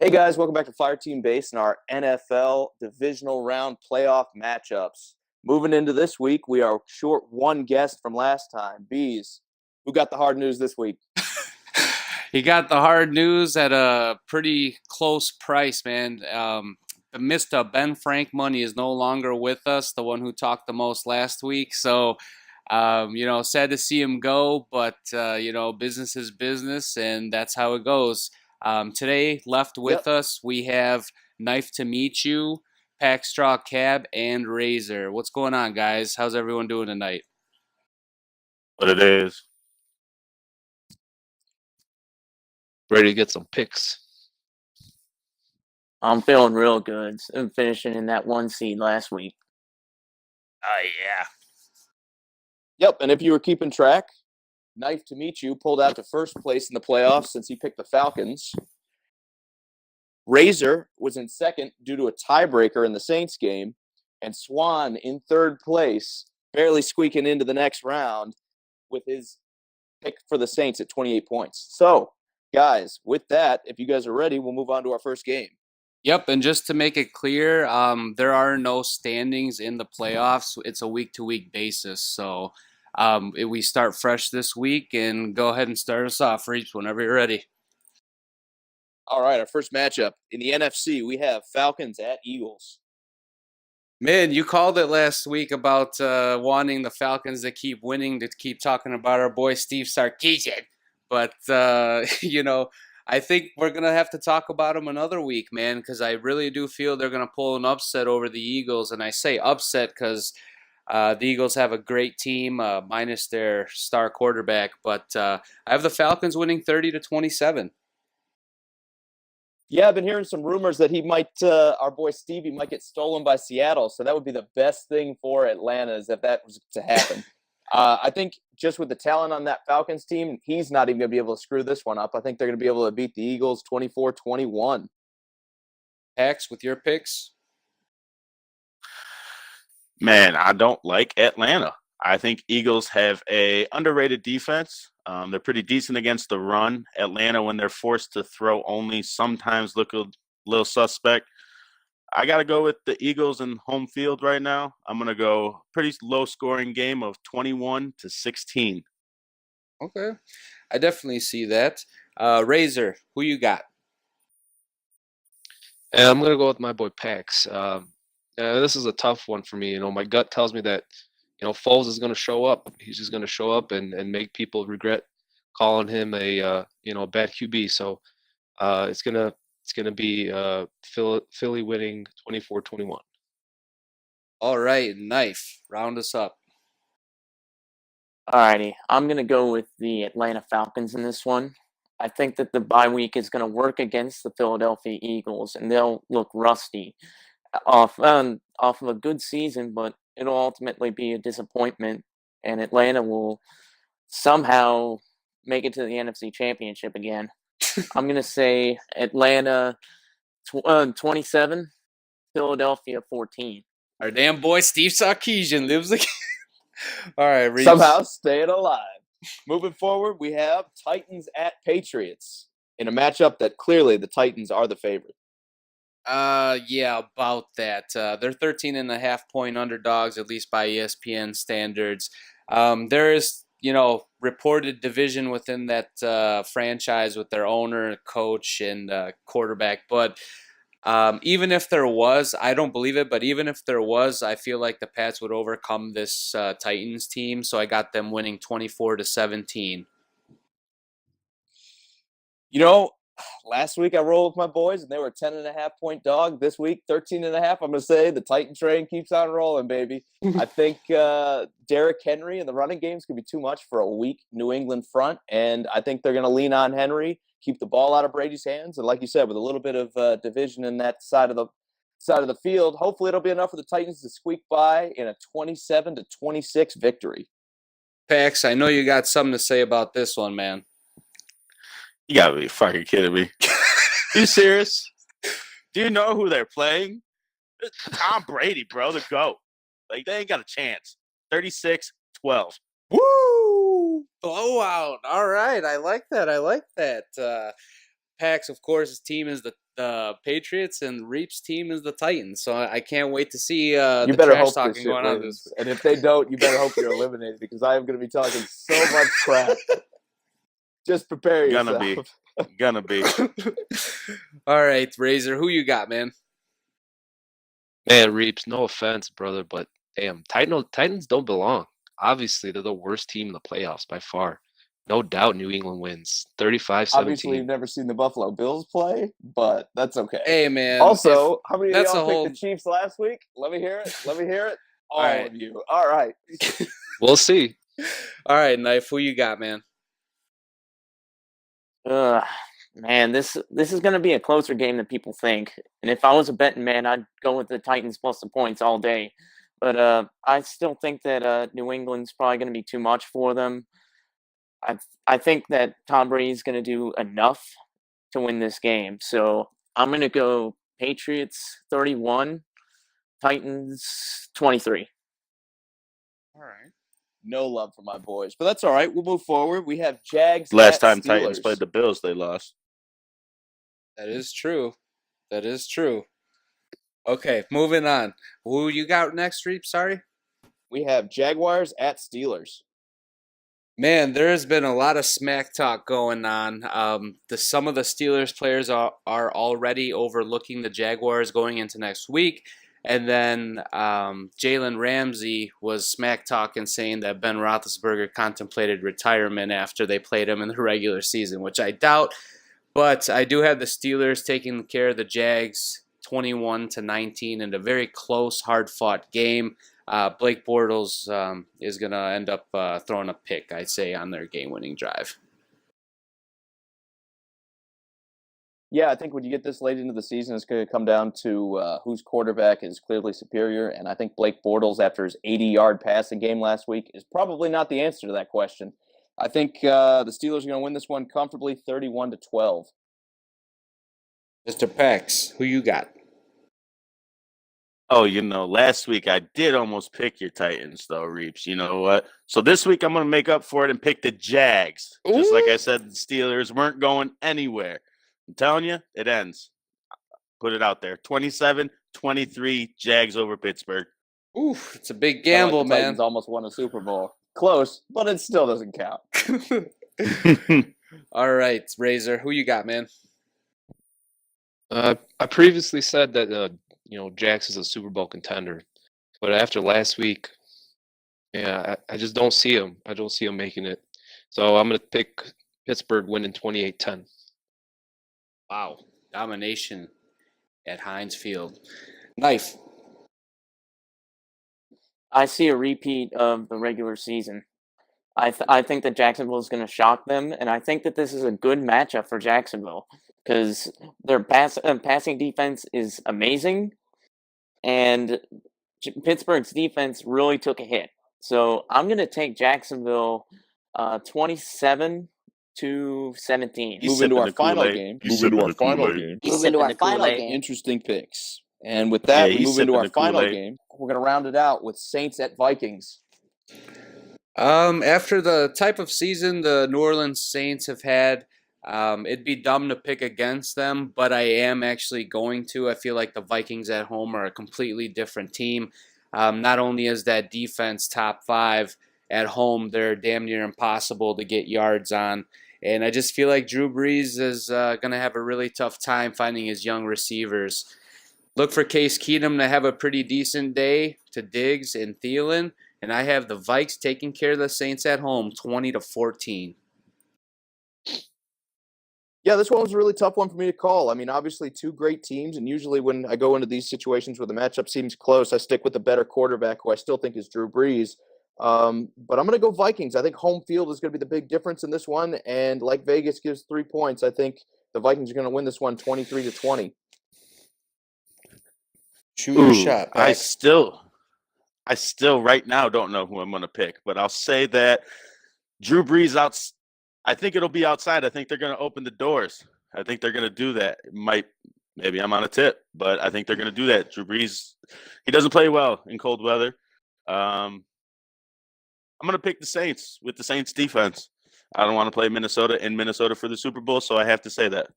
Hey guys, welcome back to FireTeam Base and our NFL divisional round playoff matchups. Moving into this week, we are short one guest from last time. Bees, who got the hard news this week? He got the hard news at a pretty close price, man. Mr. BenFrankMoney is no longer with us, the one who talked the most last week. So, sad to see him go, but, business is business, and that's how it goes. Today, left Yep. with us, we have Knife to Meet You, Pack Straw Cab, and Razor. What's going on, guys? How's everyone doing tonight? What it is. Ready to get some picks. I'm feeling real good. I'm finishing in that one seed last week. Oh, yeah. Yep, and if you were keeping track, Knife to Meet You pulled out to first place in the playoffs since he picked the Falcons. Razor was in second due to a tiebreaker in the Saints game, and Swan in third place, barely squeaking into the next round with his pick for the Saints at 28 points. So, guys, with that, if you guys are ready, we'll move on to our first game. Yep, and just to make it clear, there are no standings in the playoffs. It's a week-to-week basis, so we start fresh this week, and go ahead and start us off, Reach, whenever you're ready. All right, our first matchup. In the NFC, we have Falcons at Eagles. Man, you called it last week about wanting the Falcons to keep winning, to keep talking about our boy Steve Sarkisian. But, I think we're going to have to talk about them another week, man, because I really do feel they're going to pull an upset over the Eagles. And I say upset because the Eagles have a great team, minus their star quarterback. But I have the Falcons winning 30-27. Yeah, I've been hearing some rumors that he might, our boy Stevie might get stolen by Seattle. So that would be the best thing for Atlanta is if that was to happen. I think just with the talent on that Falcons team, he's not even going to be able to screw this one up. I think they're going to be able to beat the Eagles 24-21. Pax, with your picks? Man, I don't like Atlanta. I think Eagles have a underrated defense. They're pretty decent against the run. Atlanta, when they're forced to throw only, sometimes look a little suspect. I got to go with the Eagles in home field right now. I'm going to go pretty low-scoring game of 21-16. Okay. I definitely see that. Razor, who you got? And I'm going to go with my boy Pax. This is a tough one for me. My gut tells me that, Foles is going to show up. He's just going to show up and make people regret calling him a bad QB. So it's gonna be Philly winning 24-21. All right, Knife, round us up. Alrighty, I'm going to go with the Atlanta Falcons in this one. I think that the bye week is going to work against the Philadelphia Eagles, and they'll look rusty off of a good season, but it'll ultimately be a disappointment, and Atlanta will somehow make it to the NFC Championship again. I'm going to say Atlanta 27, Philadelphia 14. Our damn boy Steve Sarkisian lives again. All right, Reeves. Somehow staying alive. Moving forward, we have Titans at Patriots in a matchup that clearly the Titans are the favorite. Yeah, about that. They're 13.5-point underdogs, at least by ESPN standards. There is, reported division within that franchise with their owner, coach, and quarterback. But even if there was, I don't believe it, but even if there was, I feel like the Pats would overcome this Titans team. So I got them winning 24-17. Last week I rolled with my boys and they were a 10.5-point dog. This week, 13.5. I'm going to say the Titan train keeps on rolling, baby. I think Derrick Henry and the running games could be too much for a weak New England front. And I think they're going to lean on Henry, keep the ball out of Brady's hands. And like you said, with a little bit of division in that side of the field, hopefully it'll be enough for the Titans to squeak by in a 27-26 victory. Pax, I know you got something to say about this one, man. You gotta be fucking kidding me. You serious? Do you know who they're playing? It's Tom Brady, bro, the GOAT. Like, they ain't got a chance. 36-12. Woo! Blowout. All right. I like that. Pax, of course, his team is the Patriots, and Reap's team is the Titans. So I can't wait to see You the better trash hope this talking shit going on wins. this. And if they don't, you better hope you're eliminated because I am going to be talking so much crap. Just prepare yourself. Gonna be. All right, Razor, who you got, man? Man, Reeps, no offense, brother, but damn, Titans don't belong. Obviously, they're the worst team in the playoffs by far. No doubt New England wins 35-17. Obviously, you've never seen the Buffalo Bills play, but that's okay. Hey, man. Also, how many of that's y'all a picked the Chiefs last week? Let me hear it. Let me hear it. All right. of you. All right. We'll see. All right, Knife, who you got, man? Man, this is going to be a closer game than people think. And if I was a betting man, I'd go with the Titans plus the points all day. But I still think that New England's probably going to be too much for them. I think that Tom Brady's going to do enough to win this game. So I'm going to go Patriots 31, Titans 23. All right. No love for my boys, but that's all right. We'll move forward. We have Jags. Last at time Steelers. Titans played the Bills, they lost. That is true. That is true. Okay, moving on. Who you got next, Reap? Sorry? We have Jaguars at Steelers. Man, there has been a lot of smack talk going on. Some of the Steelers players are already overlooking the Jaguars going into next week. And then Jalen Ramsey was smack talking, saying that Ben Roethlisberger contemplated retirement after they played him in the regular season, which I doubt. But I do have the Steelers taking care of the Jags 21-19 in a very close, hard-fought game. Blake Bortles is going to end up throwing a pick, I'd say, on their game-winning drive. Yeah, I think when you get this late into the season, it's going to come down to whose quarterback is clearly superior. And I think Blake Bortles, after his 80-yard passing game last week, is probably not the answer to that question. I think the Steelers are going to win this one comfortably 31-12. Mr. Pax, who you got? Oh, last week I did almost pick your Titans, though, Reeps. You know what? So this week I'm going to make up for it and pick the Jags. Just like I said, the Steelers weren't going anywhere. I'm telling you, it ends. Put it out there. 27-23 Jags over Pittsburgh. Oof, it's a big gamble, the man. Titans almost won a Super Bowl. Close, but it still doesn't count. All right, Razor, who you got, man? I previously said that Jax is a Super Bowl contender, but after last week, yeah, I just don't see him. I don't see him making it. So I'm going to pick Pittsburgh winning 28-10. Wow, domination at Heinz Field. Knife. I see a repeat of the regular season. I think that Jacksonville is going to shock them, and I think that this is a good matchup for Jacksonville because their passing defense is amazing, and Pittsburgh's defense really took a hit. So I'm going to take Jacksonville 27-17. Move into our final game. Interesting picks. And with that, we move into our final game. We're going to round it out with Saints at Vikings. After the type of season the New Orleans Saints have had, it'd be dumb to pick against them, but I am actually going to. I feel like the Vikings at home are a completely different team. Not only is that defense top 5 at home, they're damn near impossible to get yards on. And I just feel like Drew Brees is going to have a really tough time finding his young receivers. Look for Case Keenum to have a pretty decent day to Diggs and Thielen. And I have the Vikes taking care of the Saints at home, 20-14. Yeah, this one was a really tough one for me to call. I mean, obviously, two great teams, and usually when I go into these situations where the matchup seems close, I stick with the better quarterback, who I still think is Drew Brees. But I'm going to go Vikings. I think home field is going to be the big difference in this one, and like Vegas gives 3 points, I think the Vikings are going to win this one 23-20. Shoot your shot, Pax. I still right now don't know who I'm going to pick, but I'll say that Drew Brees I think it'll be outside. I think they're going to open the doors. I think they're going to do that. Maybe I'm on a tip, but I think they're going to do that. Drew Brees, he doesn't play well in cold weather. I'm going to pick the Saints with the Saints defense. I don't want to play Minnesota in Minnesota for the Super Bowl, so I have to say that.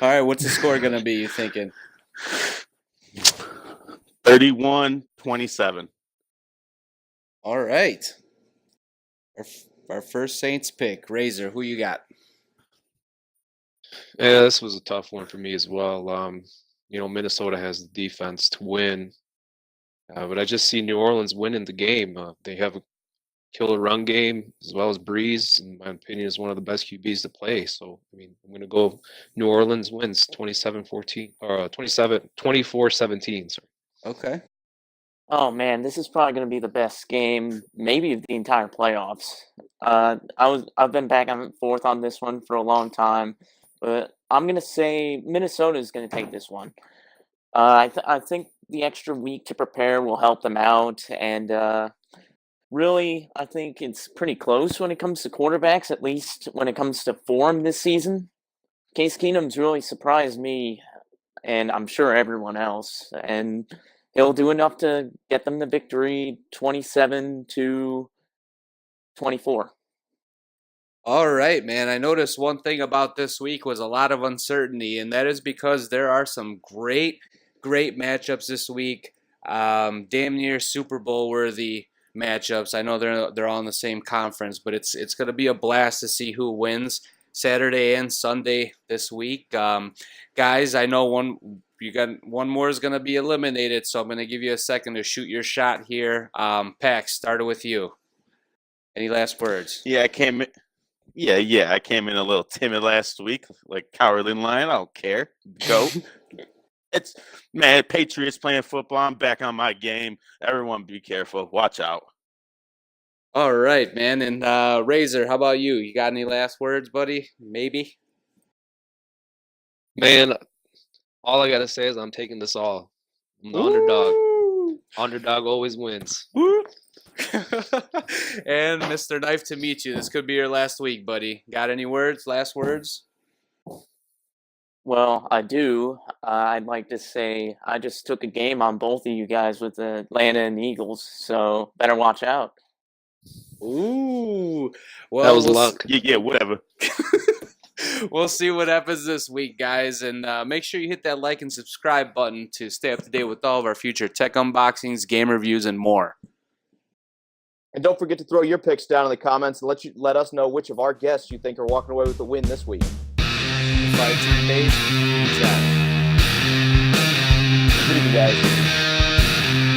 All right, what's the score going to be, you thinking? 31-27. All right. Our first Saints pick. Razor, who you got? Yeah, this was a tough one for me as well. Minnesota has the defense to win, but I just see New Orleans winning the game. They have a killer run game as well as Breeze. In my opinion, is one of the best QBs to play. So, I mean, I'm going to go New Orleans wins 27-14 or 24-17. Sorry. Okay. Oh man, this is probably going to be the best game, maybe of the entire playoffs. I've been back and forth on this one for a long time, but I'm going to say Minnesota is going to take this one. I think the extra week to prepare will help them out, and really, I think it's pretty close when it comes to quarterbacks, at least when it comes to form this season. Case Keenum's really surprised me, and I'm sure everyone else, and he'll do enough to get them the victory 27-24. All right, man. I noticed one thing about this week was a lot of uncertainty, and that is because there are some great matchups this week. Damn near Super Bowl worthy matchups. I know they're all in the same conference, but it's going to be a blast to see who wins Saturday and Sunday this week. Guys, I know you got one more is going to be eliminated, so I'm going to give you a second to shoot your shot here. Pax, started with you. Any last words? Yeah, I came in. Yeah, I came in a little timid last week, like Cowardly Lion. I don't care. Go. Patriots playing football. I'm back on my game. Everyone be careful. Watch out. All right, man. And Razor, how about you? You got any last words, buddy? Maybe? Man, all I got to say is I'm taking this all. I'm the underdog. Underdog always wins. And Mr. Knife to meet you. This could be your last week, buddy. Got any last words? Well, I do. I'd like to say I just took a game on both of you guys with the Atlanta and Eagles, so better watch out. Ooh. Well, That was luck. Yeah, whatever. We'll see what happens this week, guys. And make sure you hit that like and subscribe button to stay up to date with all of our future tech unboxings, game reviews, and more. And don't forget to throw your picks down in the comments and let us know which of our guests you think are walking away with the win this week. FireTeam base. Peace out. Good evening, guys.